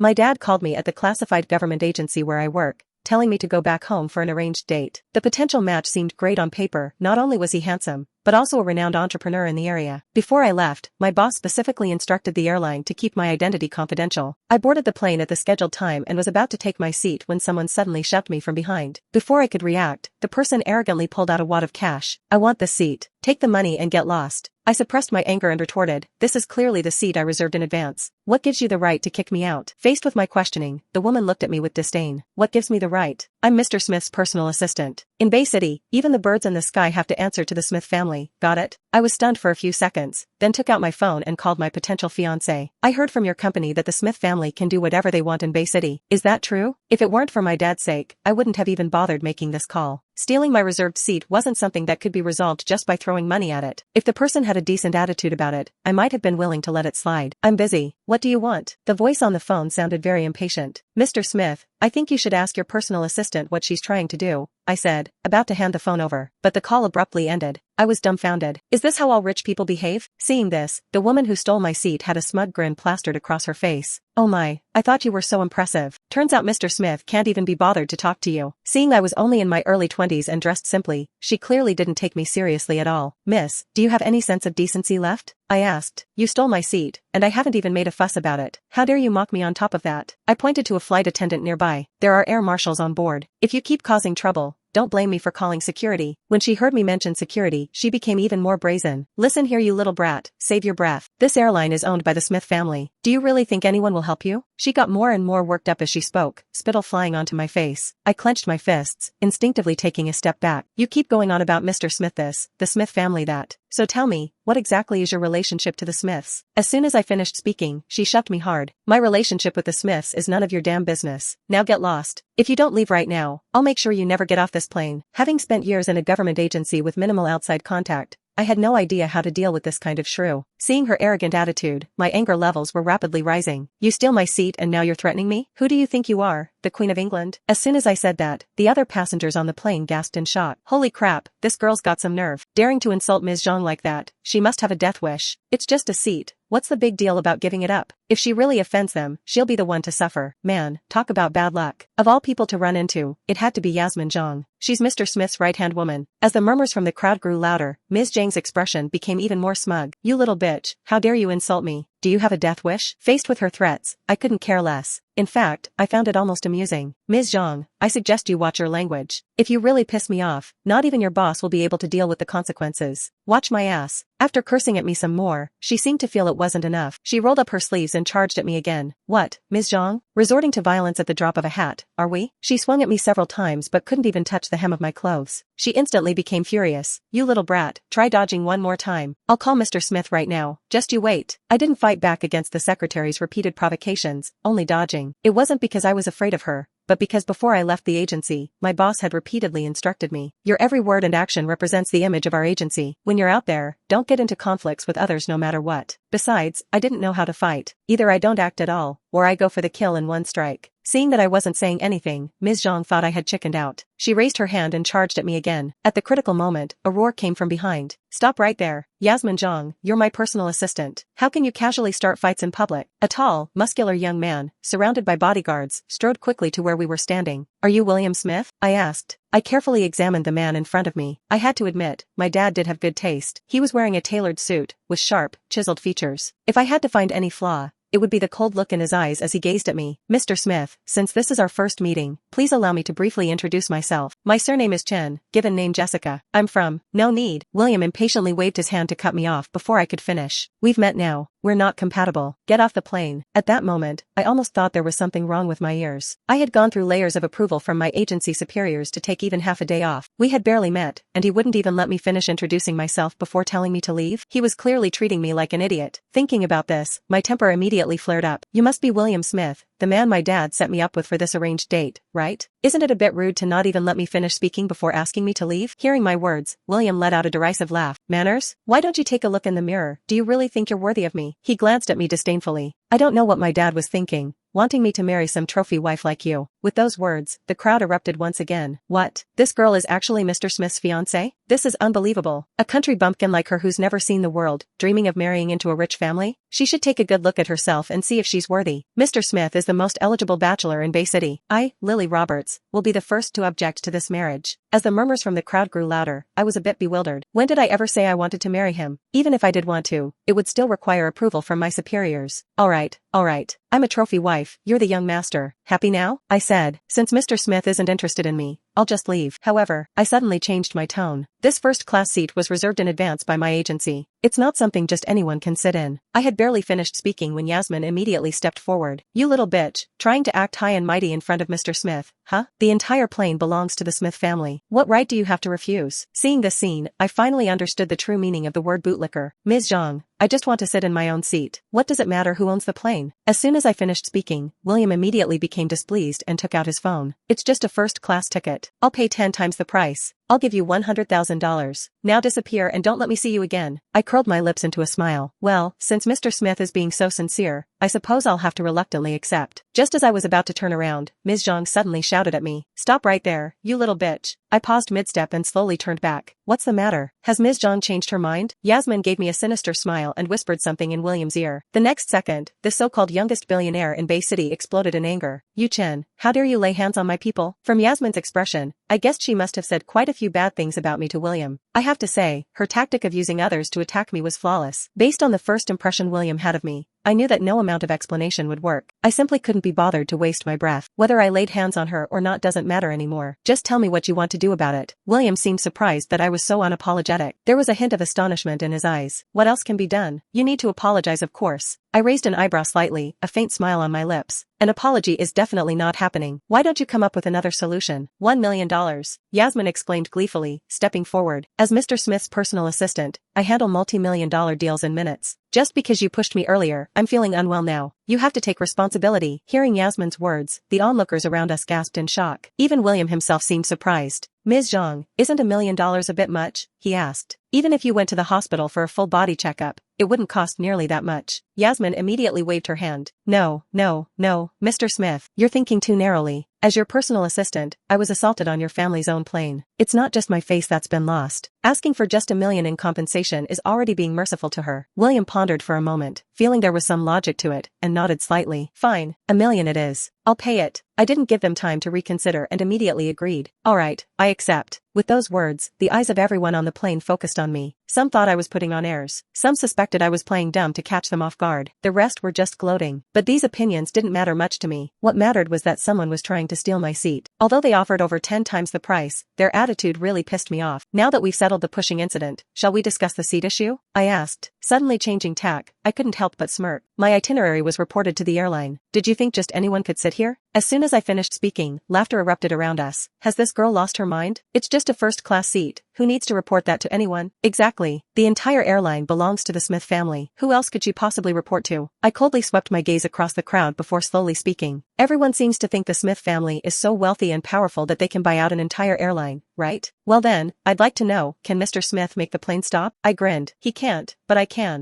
My dad called me at the classified government agency where I work, telling me to go back home for an arranged date. The potential match seemed great on paper. Not only was he handsome, but also a renowned entrepreneur in the area. Before I left, my boss specifically instructed the airline to keep my identity confidential. I boarded the plane at the scheduled time and was about to take my seat when someone suddenly shoved me from behind. Before I could react, the person arrogantly pulled out a wad of cash. "I want this seat. Take the money and get lost." I suppressed my anger and retorted, "This is clearly the seat I reserved in advance. What gives you the right to kick me out?" Faced with my questioning, the woman looked at me with disdain. "What gives me the right? I'm Mr. Smith's personal assistant. In Bay City, even the birds in the sky have to answer to the Smith family. Got it?" I was stunned for a few seconds, then took out my phone and called my potential fiancé. "I heard from your company that the Smith family can do whatever they want in Bay City. Is that true? If it weren't for my dad's sake, I wouldn't have even bothered making this call." Stealing my reserved seat wasn't something that could be resolved just by throwing money at it. If the person had a decent attitude about it, I might have been willing to let it slide. "I'm busy. What do you want?" The voice on the phone sounded very impatient. "Mr. Smith, I think you should ask your personal assistant what she's trying to do," I said, about to hand the phone over. But the call abruptly ended. I was dumbfounded. Is this how all rich people behave? Seeing this, the woman who stole my seat had a smug grin plastered across her face. "Oh my, I thought you were so impressive. Turns out Mr. Smith can't even be bothered to talk to you." Seeing I was only in my early 20s and dressed simply, she clearly didn't take me seriously at all. "Miss, do you have any sense of decency left?" I asked. "You stole my seat, and I haven't even made a fuss about it. How dare you mock me on top of that?" I pointed to a flight attendant nearby. "There are air marshals on board. If you keep causing trouble, don't blame me for calling security." When she heard me mention security, she became even more brazen. "Listen here, you little brat, save your breath. This airline is owned by the Smith family. Do you really think anyone will help you?" She got more and more worked up as she spoke, spittle flying onto my face. I clenched my fists, instinctively taking a step back. "You keep going on about Mr. Smith this, the Smith family that. So tell me, what exactly is your relationship to the Smiths?" As soon as I finished speaking, she shoved me hard. "My relationship with the Smiths is none of your damn business. Now get lost. If you don't leave right now, I'll make sure you never get off this plane." Having spent years in a government agency with minimal outside contact, I had no idea how to deal with this kind of shrew. Seeing her arrogant attitude, my anger levels were rapidly rising. "You steal my seat and now you're threatening me? Who do you think you are, the Queen of England?" As soon as I said that, the other passengers on the plane gasped in shock. "Holy crap, this girl's got some nerve. Daring to insult Ms. Zhang like that. She must have a death wish. It's just a seat. What's the big deal about giving it up? If she really offends them, she'll be the one to suffer." Man, talk about bad luck. Of all people to run into, it had to be Yasmin Zhang. She's Mr. Smith's right-hand woman. As the murmurs from the crowd grew louder, Ms. Zhang's expression became even more smug. "You little bitch, how dare you insult me? Do you have a death wish?" Faced with her threats, I couldn't care less. In fact, I found it almost amusing. "Ms. Zhang, I suggest you watch your language. If you really piss me off, not even your boss will be able to deal with the consequences. Watch my ass." After cursing at me some more, she seemed to feel it wasn't enough. She rolled up her sleeves and charged at me again. "What, Ms. Zhang? Resorting to violence at the drop of a hat, are we?" She swung at me several times but couldn't even touch the hem of my clothes. She instantly became furious. "You little brat, try dodging one more time. I'll call Mr. Smith right now. Just you wait." I didn't fight back against the secretary's repeated provocations, only dodging. It wasn't because I was afraid of her, but because before I left the agency, my boss had repeatedly instructed me. "Your every word and action represents the image of our agency. When you're out there, don't get into conflicts with others no matter what." Besides, I didn't know how to fight. Either I don't act at all, or I go for the kill in one strike. Seeing that I wasn't saying anything, Ms. Zhang thought I had chickened out. She raised her hand and charged at me again. At the critical moment, a roar came from behind. "Stop right there. Yasmin Zhang, you're my personal assistant. How can you casually start fights in public?" A tall, muscular young man, surrounded by bodyguards, strode quickly to where we were standing. "Are you William Smith?" I asked. I carefully examined the man in front of me. I had to admit, my dad did have good taste. He was wearing a tailored suit, with sharp, chiseled features. If I had to find any flaw, it would be the cold look in his eyes as he gazed at me. "Mr. Smith, since this is our first meeting, please allow me to briefly introduce myself. My surname is Chen, given name Jessica. I'm from—" "No need." William impatiently waved his hand to cut me off before I could finish. "We've met now. We're not compatible. Get off the plane." At that moment, I almost thought there was something wrong with my ears. I had gone through layers of approval from my agency superiors to take even half a day off. We had barely met, and he wouldn't even let me finish introducing myself before telling me to leave. He was clearly treating me like an idiot. Thinking about this, my temper immediately flared up. "You must be William Smith, the man my dad set me up with for this arranged date, right? Isn't it a bit rude to not even let me finish speaking before asking me to leave?" Hearing my words, William let out a derisive laugh. "Manners? Why don't you take a look in the mirror? Do you really think you're worthy of me?" He glanced at me disdainfully. I don't know what my dad was thinking, wanting me to marry some trophy wife like you. With those words, the crowd erupted once again. What? This girl is actually Mr. Smith's fiancé? This is unbelievable. A country bumpkin like her who's never seen the world, dreaming of marrying into a rich family? She should take a good look at herself and see if she's worthy. Mr. Smith is the most eligible bachelor in Bay City. I, Lily Roberts, will be the first to object to this marriage. As the murmurs from the crowd grew louder, I was a bit bewildered. When did I ever say I wanted to marry him? Even if I did want to, it would still require approval from my superiors. All right. I'm a trophy wife, you're the young master. Happy now? I said. Since Mr. Smith isn't interested in me, I'll just leave. However, I suddenly changed my tone. This first-class seat was reserved in advance by my agency. It's not something just anyone can sit in. I had barely finished speaking when Yasmin immediately stepped forward. You little bitch, trying to act high and mighty in front of Mr. Smith, huh? The entire plane belongs to the Smith family. What right do you have to refuse? Seeing this scene, I finally understood the true meaning of the word bootlicker. Ms. Zhang, I just want to sit in my own seat. What does it matter who owns the plane? As soon as I finished speaking, William immediately became displeased and took out his phone. It's just a first-class ticket. I'll pay 10 times the price. I'll give you $100,000. Now disappear and don't let me see you again. I curled my lips into a smile. Well, since Mr. Smith is being so sincere, I suppose I'll have to reluctantly accept. Just as I was about to turn around, Ms. Zhang suddenly shouted at me. Stop right there, you little bitch. I paused mid-step and slowly turned back. What's the matter? Has Ms. Zhang changed her mind? Yasmin gave me a sinister smile and whispered something in William's ear. The next second, the so-called youngest billionaire in Bay City exploded in anger. Yu Chen, how dare you lay hands on my people? From Yasmin's expression, I guessed she must have said quite a few bad things about me to William. I have to say, her tactic of using others to attack me was flawless. Based on the first impression William had of me, I knew that no amount of explanation would work. I simply couldn't be bothered to waste my breath. Whether I laid hands on her or not doesn't matter anymore. Just tell me what you want to do about it. William seemed surprised that I was so unapologetic. There was a hint of astonishment in his eyes. What else can be done? You need to apologize, of course. I raised an eyebrow slightly, a faint smile on my lips. An apology is definitely not happening. Why don't you come up with another solution? $1 million. Yasmin exclaimed gleefully, stepping forward. As Mr. Smith's personal assistant, I handle multi-million-dollar deals in minutes. Just because you pushed me earlier, I'm feeling unwell now. You have to take responsibility. Hearing Yasmin's words, the onlookers around us gasped in shock. Even William himself seemed surprised. Ms. Zhang, isn't $1 million a bit much? He asked. Even if you went to the hospital for a full body checkup, it wouldn't cost nearly that much. Yasmin immediately waved her hand. No, Mr. Smith, you're thinking too narrowly. As your personal assistant, I was assaulted on your family's own plane. It's not just my face that's been lost. Asking for just $1 million in compensation is already being merciful to her. William pondered for a moment, feeling there was some logic to it, and nodded slightly. Fine, $1 million it is. I'll pay it. I didn't give them time to reconsider and immediately agreed. All right, I accept. With those words, the eyes of everyone on the plane focused on me. Some thought I was putting on airs. Some suspected I was playing dumb to catch them off guard. The rest were just gloating. But these opinions didn't matter much to me. What mattered was that someone was trying to steal my seat. Although they offered over 10 times the price, their attitude really pissed me off. Now that we've settled the pushing incident, shall we discuss the seat issue? I asked. Suddenly changing tack, I couldn't help but smirk. My itinerary was reported to the airline. Did you think just anyone could sit here? As soon as I finished speaking, laughter erupted around us. Has this girl lost her mind? It's just a first-class seat. Who needs to report that to anyone? Exactly. The entire airline belongs to the Smith family. Who else could she possibly report to? I coldly swept my gaze across the crowd before slowly speaking. Everyone seems to think the Smith family is so wealthy and powerful that they can buy out an entire airline, right? Well then, I'd like to know, can Mr. Smith make the plane stop? I grinned. He can't, but I can.